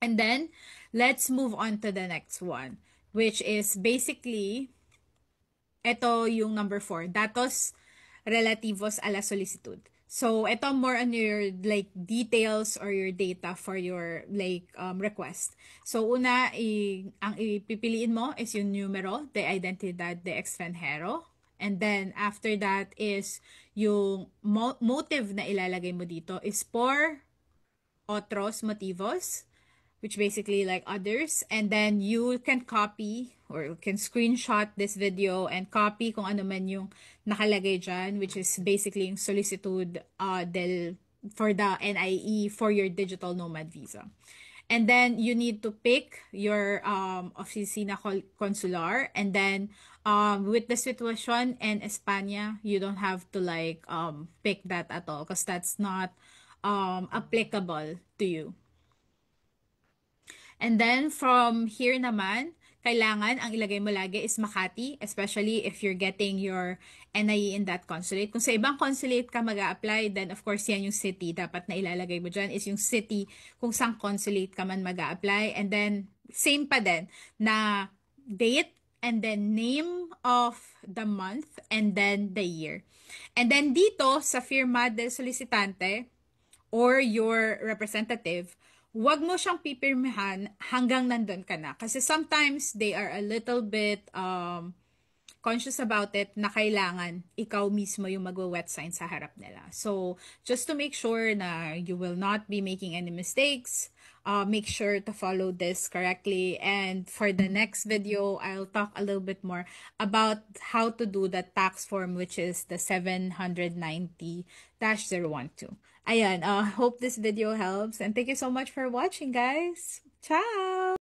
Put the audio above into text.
And then, let's move on to the next one, which is basically, ito yung number 4, datos relativos a la solicitud. So, ito more on your like details or your data for your like request. So, una, ang ipipiliin mo is yung numero de identidad de extranjero. And then, after that is yung motive na ilalagay mo dito is por otros motivos, which basically like others. And then you can copy or you can screenshot this video and copy kung ano man yung nakalagay dyan, which is basically yung solicitude for the NIE for your digital nomad visa. And then you need to pick your oficina consular, and then with the situation in España, you don't have to like pick that at all because that's not applicable to you. And then from here naman, kailangan ang ilagay mo lagi is Makati, especially if you're getting your NIE in that consulate. Kung sa ibang consulate ka mag-a-apply, then of course yan yung city. Dapat na ilalagay mo dyan is yung city kung saan consulate ka man mag-a-apply. And then same pa din na date and then name of the month and then the year. And then dito sa firma del solicitante, or your representative, wag mo siyang pipirmihan hanggang nandun ka na. Kasi sometimes they are a little bit conscious about it na kailangan ikaw mismo yung magwa-wet sign sa harap nila. So, just to make sure na you will not be making any mistakes, make sure to follow this correctly. And for the next video, I'll talk a little bit more about how to do the tax form, which is the 790-012. Ayan, hope this video helps. And thank you so much for watching, guys. Ciao!